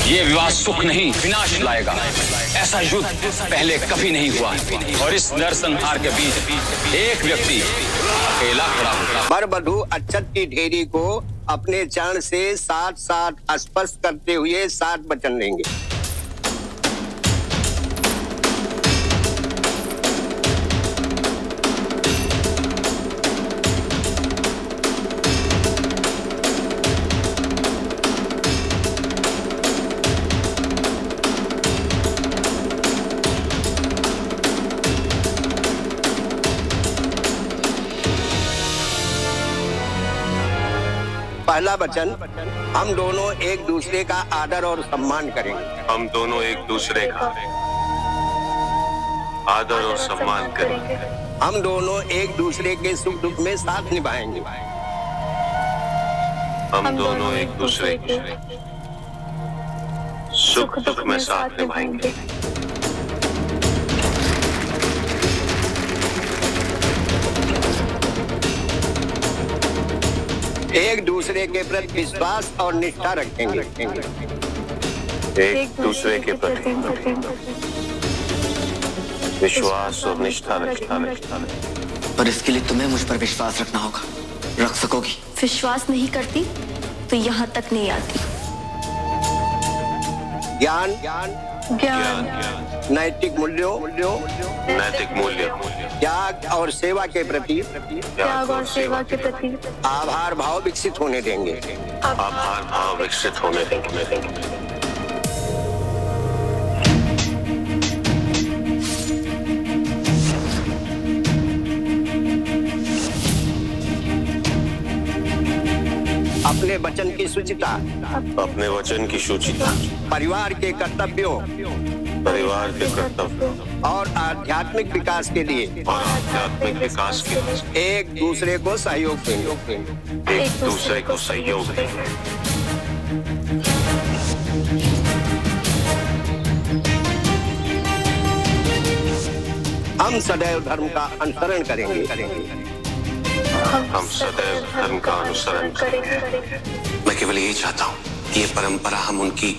ये विवाद सुख नहीं विनाश लाएगा। ऐसा युद्ध पहले कभी नहीं हुआ और इस नरसंहार के बीच एक व्यक्ति अकेला खड़ा होगा। वर वधू अक्षत की ढेरी को अपने चरण से 7-7 स्पर्श करते हुए 7 वचन लेंगे। पहला वचन, हम दोनों एक दूसरे का आदर और सम्मान करेंगे। हम दोनों एक दूसरे का आदर और सम्मान करेंगे। हम दोनों एक दूसरे के सुख दुख में साथ निभाएंगे। हम दोनों एक दूसरे के सुख दुख में साथ निभाएंगे। एक दूसरे के प्रति विश्वास और निष्ठा रखेंगे। एक दूसरे के प्रति विश्वास और निष्ठा रखेंगे। पर इसके लिए तुम्हें मुझ पर विश्वास रखना होगा। रख सकोगी? विश्वास नहीं करती तो यहाँ तक नहीं आती। ज्ञान, ज्ञान, नैतिक मूल्यों, नैतिक मूल्य, त्याग और सेवा के प्रति त्याग और सेवा के प्रति आभार भाव विकसित होने देंगे। आभार भाव विकसित होने देंगे। अपने वचन की शुचिता, अपने वचन की शुचिता, परिवार के कर्तव्यों, परिवार के कर्तव्य और आध्यात्मिक विकास के लिए और आध्यात्मिक विकास के लिए एक दूसरे को सहयोग देंगे। एक दूसरे को सहयोग देंगे। हम सदैव धर्म का अनुसरण करेंगे। हम सदैव धर्म का अनुसरण करेंगे। मैं केवल यही चाहता हूँ कि ये परंपरा हम उनकी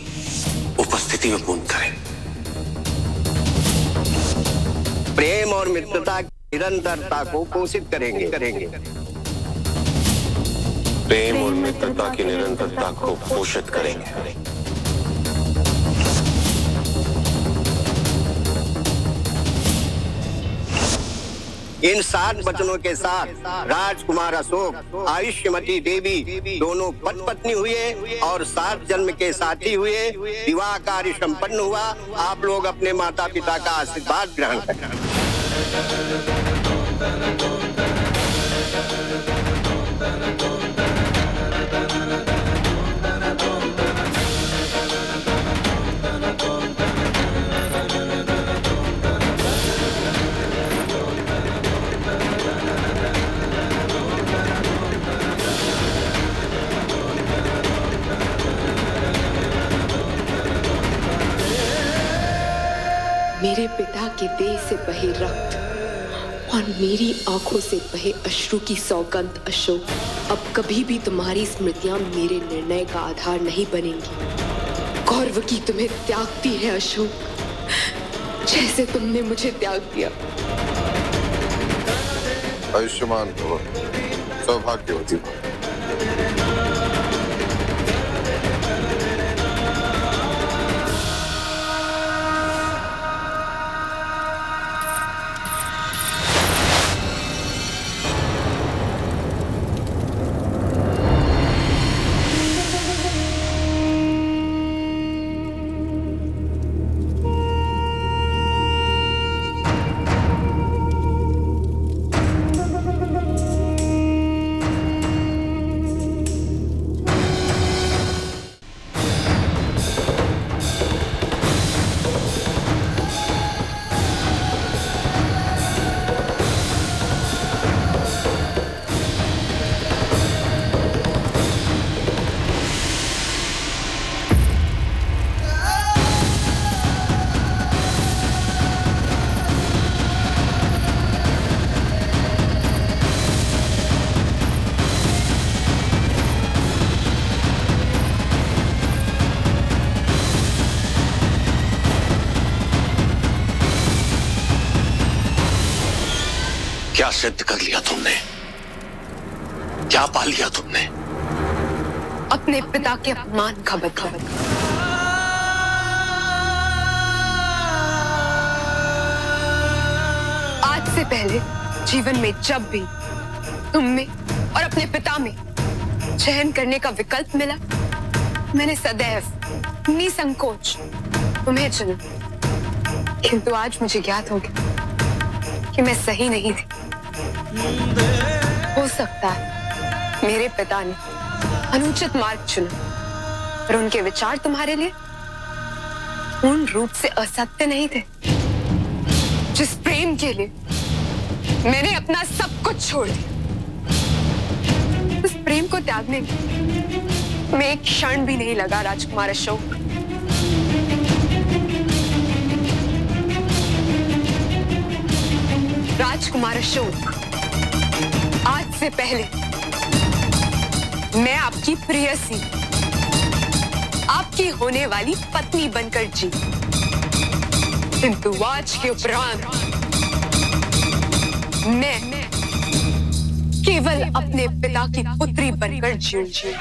उपस्थिति में पूर्ण करें। प्रेम और मित्रता की निरंतरता को पोषित करेंगे। प्रेम और मित्रता की निरंतरता को पोषित करेंगे। इन 7 वचनों के साथ राजकुमार अशोक, आयुष्मती देवी दोनों पति पत्नी हुए और 7 जन्म के साथी हुए। विवाह कार्य संपन्न हुआ। आप लोग अपने माता पिता का आशीर्वाद ग्रहण करें। मेरे पिता के देह से बहे रक्त और मेरी आंखों से बहे अश्रु की सौगंध अशोक, अब कभी भी तुम्हारी स्मृतियां मेरे निर्णय का आधार नहीं बनेंगी। गौरव की तुम्हें त्यागती है अशोक, जैसे तुमने मुझे त्याग दिया। आयुष्मान भव, सौभाग्यवती भव। क्या सिद्ध कर लिया तुमने? क्या पा लिया तुमने? अपने पिता के अपमान का बदला। आज से पहले जीवन में जब भी तुम में और अपने पिता में चयन करने का विकल्प मिला, मैंने सदैव निसंकोच तुम्हें चुना। किंतु आज मुझे ज्ञात हो गया कि मैं सही नहीं थी। हो सकता है मेरे पिता ने अनुचित मार्ग चुना, पर उनके विचार तुम्हारे लिए पूर्ण रूप से असत्य नहीं थे। जिस प्रेम के लिए मैंने अपना सब कुछ छोड़ दिया, उस प्रेम को त्यागने में एक क्षण भी नहीं लगा राजकुमार अशोक। राजकुमार अशोक, आज से पहले मैं आपकी प्रेयसी, आपकी होने वाली पत्नी बनकर जी, किंतु आज के उपरांत मैं केवल अपने पिता की पुत्री बनकर जीऊंगी।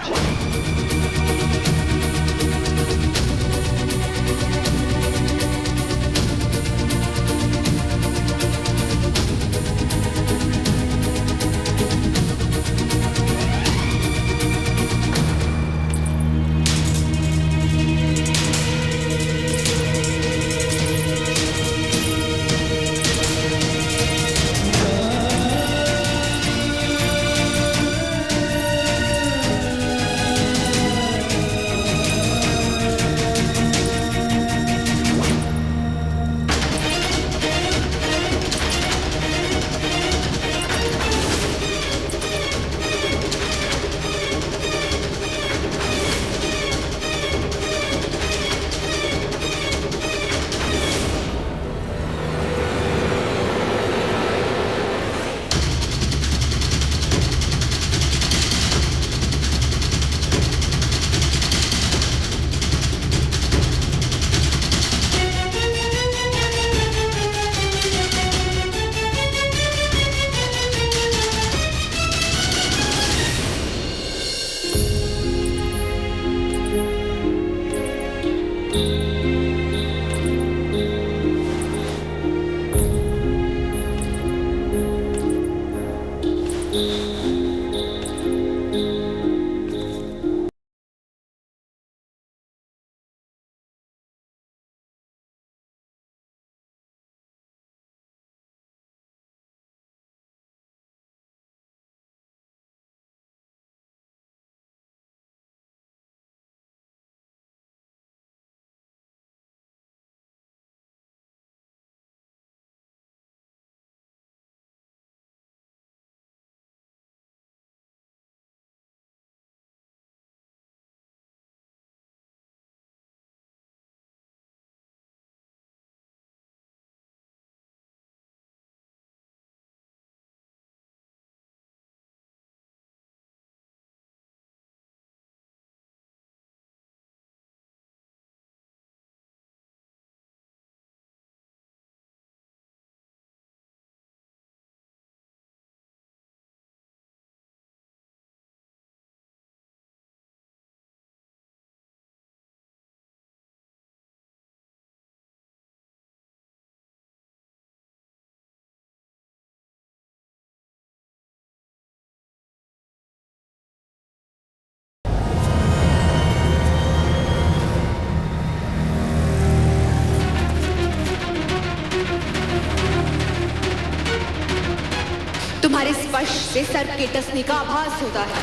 तुम्हारे स्पर्श से सर्प के टसने का आभास होता है।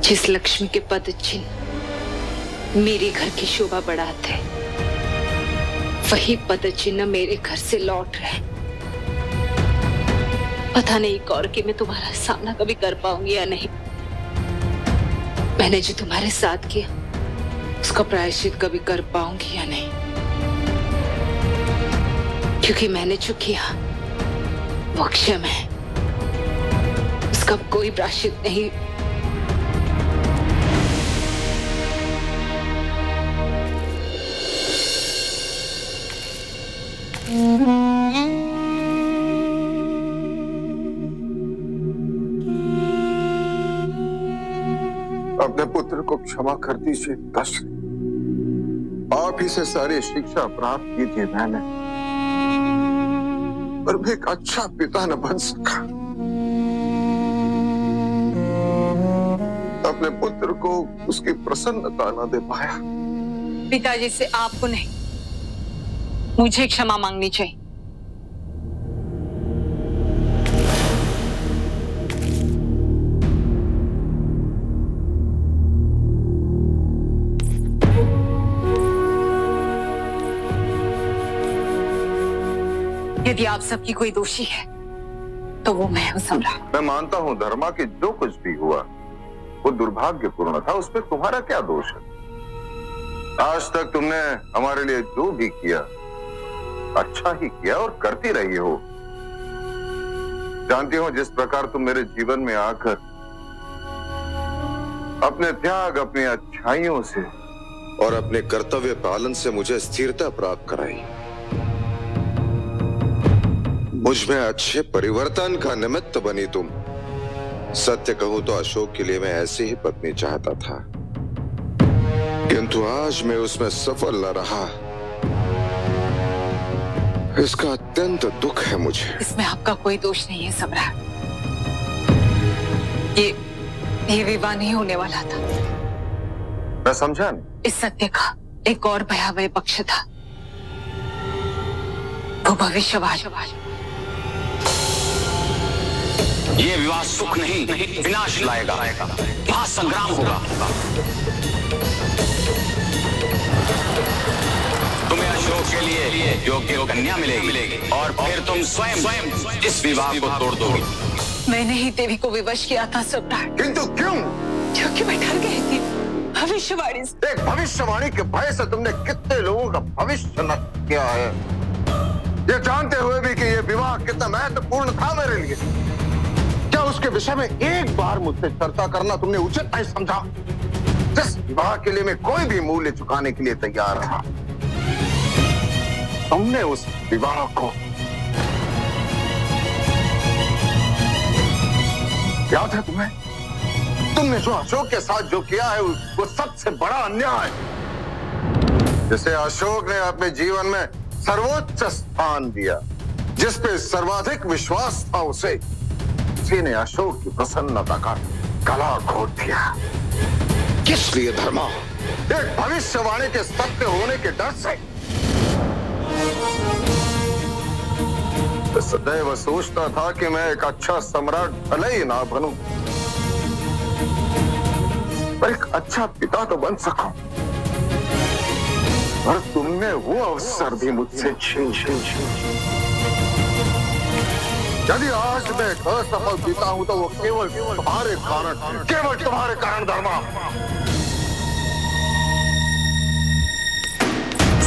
जिस लक्ष्मी के पद चिन्ह मेरे घर की शोभा बढ़ाते वही पद चिन्ह मेरे घर से लौट रहे। पता नहीं कौर कि मैं तुम्हारा सामना कभी कर पाऊंगी या नहीं। मैंने जो तुम्हारे साथ किया उसका प्रायश्चित कभी कर पाऊंगी या नहीं, क्योंकि मैंने जो किया वो क्षम है, उसका कोई प्रायश्चित नहीं। अपने पुत्र को क्षमा कर दीजिए दशरथ। आप ही से सारी शिक्षा प्राप्त की थी मैंने, पर मैं एक अच्छा पिता न बन सका। अपने पुत्र को उसकी प्रसन्नता न दे पाया। पिताजी से आपको नहीं, मुझे क्षमा मांगनी चाहिए। यदि आप सबकी कोई दोषी है तो वो मैं हूं सम्राट। मैं मानता हूं धर्मा कि जो कुछ भी हुआ वो दुर्भाग्यपूर्ण था, उसमें तुम्हारा क्या दोष है? आज तक तुमने हमारे लिए जो भी किया अच्छा ही किया और करती रही हो। जानती हो जिस प्रकार तुम मेरे जीवन में आकर अपने त्याग, अपनी अच्छाइयों से और अपने कर्तव्य पालन से मुझे स्थिरता प्राप्त कराई, मुझ में अच्छे परिवर्तन का निमित्त बनी तुम। सत्य कहूं तो अशोक के लिए मैं ऐसी ही पत्नी चाहता था, किंतु आज मैं उसमें सफल न रहा। इसका अत्यंत दुख है मुझे। इसमें आपका कोई दोष नहीं है सम्राट। ये विवाह नहीं होने वाला था। मैं समझा नहीं। इस सत्य का एक और भयावह पक्ष था, वो भविष्यवाणी। ये विवाह सुख नहीं विनाश लाएगा। वहां संग्राम होगा। तुम्हें अशोक के लिए योग्य कन्या मिलेगी और फिर तुम स्वयं इस विवाह को तोड़ दोगी। मैंने ही देवी को विवश किया था सम्राट। किंतु क्यों? क्योंकि मैं डर गई थी भविष्यवाणी से। एक भविष्यवाणी के भय से तुमने कितने लोगों का भविष्य नष्ट किया है, ये जानते हुए भी कि ये विवाह कितना महत्वपूर्ण था मेरे लिए। क्या उसके विषय में एक बार मुझसे चर्चा करना तुमने उचित नहीं समझा? जिस विवाह के लिए मैं कोई भी मूल्य चुकाने के लिए तैयार रहा, तुमने उस विवाह को, याद है तुम्हें? तुमने जो अशोक के साथ जो किया है वो सबसे बड़ा अन्याय, जिसे अशोक ने अपने जीवन में सर्वोच्च स्थान दिया, जिस पे सर्वाधिक विश्वास था उसे ने अशोक की प्रसन्नता का गला घोट दिया। किस लिए धर्मा? एक भविष्यवाणी के सत्य होने के डर से। सदैव सोचता था कि मैं एक अच्छा सम्राट भले ही ना बनूं, पर एक अच्छा पिता तो बन सकूं। और तुमने वो अवसर भी मुझसे छीन। यदि आज मैं असफल पिता हूं तो वो केवल तुम्हारे कारण धर्मा।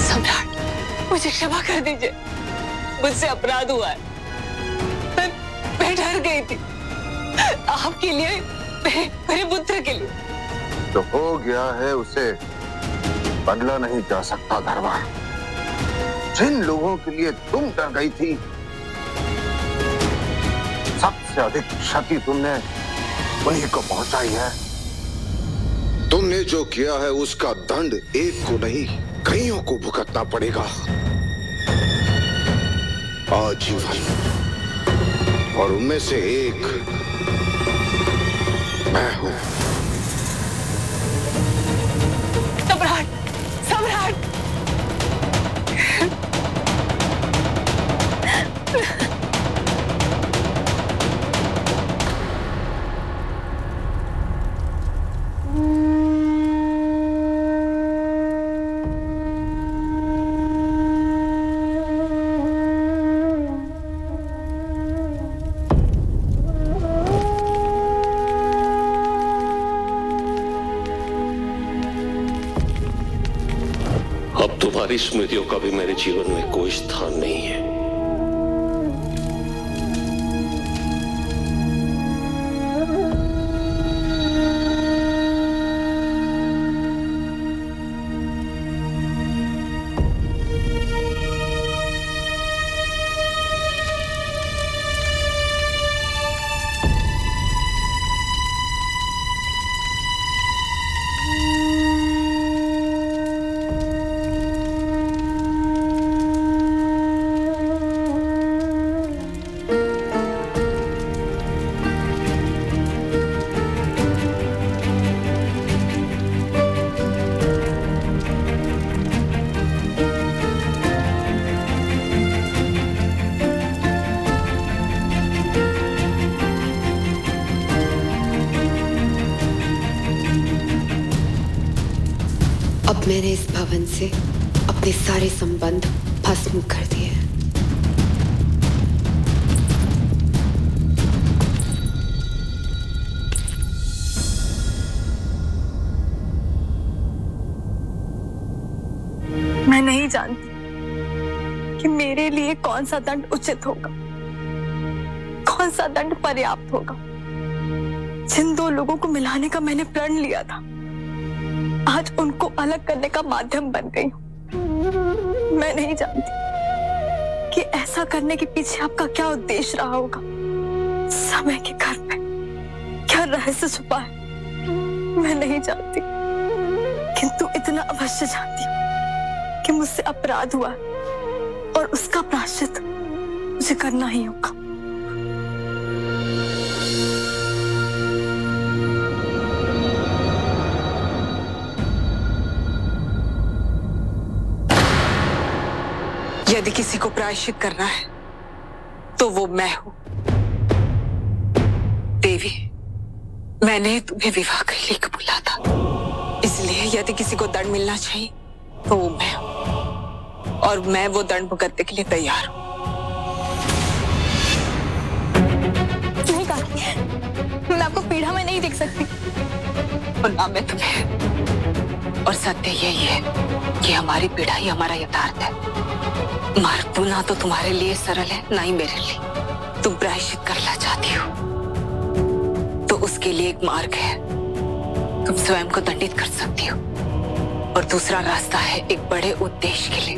सम्राट, मुझे क्षमा कर दीजिए, मुझसे अपराध हुआ है। मैं डर गई थी, आपके लिए, मेरे पुत्र के लिए। जो हो गया है उसे बदला नहीं जा सकता धर्मा। जिन लोगों के लिए तुम डर गई थी, सबसे अधिक क्षति तुमने उन्हीं को पहुंचाई है। तुमने जो किया है उसका दंड एक को नहीं कईयों को भुगतना पड़ेगा, आजीवन। और उनमें से एक मैं हूं। सम्राट, सम्राट। तुम्हारी स्मृतियों का भी मेरे जीवन में कोई स्थान नहीं है। अब मैंने इस भवन से अपने सारे संबंध भस्म कर दिए हैं। मैं नहीं जानती कि मेरे लिए कौन सा दंड उचित होगा, कौन सा दंड पर्याप्त होगा। जिन दो लोगों को मिलाने का मैंने प्रण लिया था, आज उनको अलग करने का माध्यम बन गई हूं। मैं नहीं जानती कि ऐसा करने के पीछे आपका क्या उद्देश्य रहा होगा। समय के घर में क्या रहस्य छुपा है, मैं नहीं जानती, किंतु इतना अवश्य जानती हूँ कि मुझसे अपराध हुआ और उसका प्रायश्चित मुझे करना ही होगा। यदि किसी को प्रायश्चित करना है तो वो मैं हूं। देवी, मैंने तुम्हें विवाह के लिए कबूला था, इसलिए यदि किसी को दंड मिलना चाहिए तो वो मैं हूं, और मैं वो दंड भुगतने के लिए तैयार हूं। नहीं काकी, मैं आपको पीड़ा में नहीं देख सकती। और ना मैं तुम्हें। और सत्य यही है कि हमारी पीड़ा ही हमारा यथार्थ है। मृत्यु ना तो तुम्हारे लिए सरल है, ना ही मेरे लिए। तुम प्रायश्चित करना चाहती हो तो उसके लिए एक मार्ग है। तुम स्वयं को दंडित कर सकती हो, और दूसरा रास्ता है एक बड़े उद्देश्य के लिए।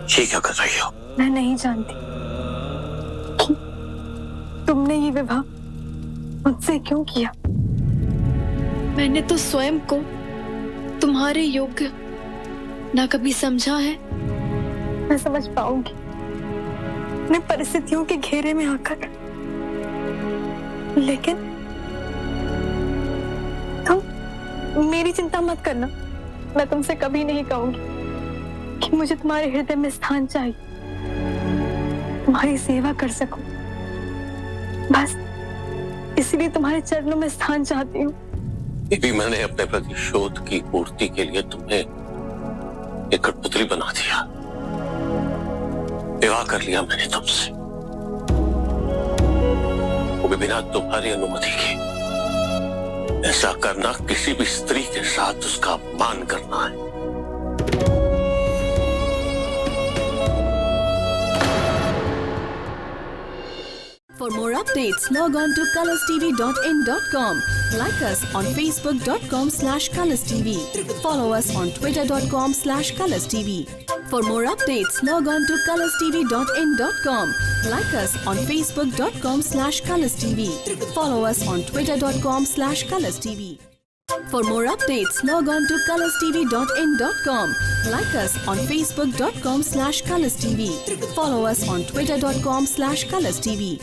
ये क्या कर रही हो? मैं नहीं जानती कि तुमने ये विवाह मुझसे क्यों किया। मैंने तो स्वयं को तुम्हारे योग्य ना कभी समझा है। मैं समझ पाऊंगी अपने परिस्थितियों के घेरे में आकर, लेकिन तुम मेरी चिंता मत करना। मैं तुमसे कभी नहीं कहूंगी कि मुझे तुम्हारे हृदय में स्थान चाहिए, तुम्हारी सेवा कर सकूं। बस इसलिए तुम्हारे चरणों में स्थान चाहती हूँ। ये भी मैंने अपने प्रतिशोध की पूर्ति के लिए तुम्हें एक कठपुतली बना दिया। विवाह कर लिया मैंने तुमसे, वो भी बिना तुम्हारी अनुमति के। ऐसा करना किसी भी स्त्री के साथ उसका अपमान करना है। For more updates, log on to colorstv.in.com. Like us on facebook.com/colorstv. Follow us on twitter.com/colorstv. For more updates, log on to colorstv.in.com. Like us on facebook.com/colorstv. Follow us on twitter.com/colorstv. For more updates, log on to colorstv.in.com. Like us on facebook.com/colorstv. Follow us on twitter.com/colorstv.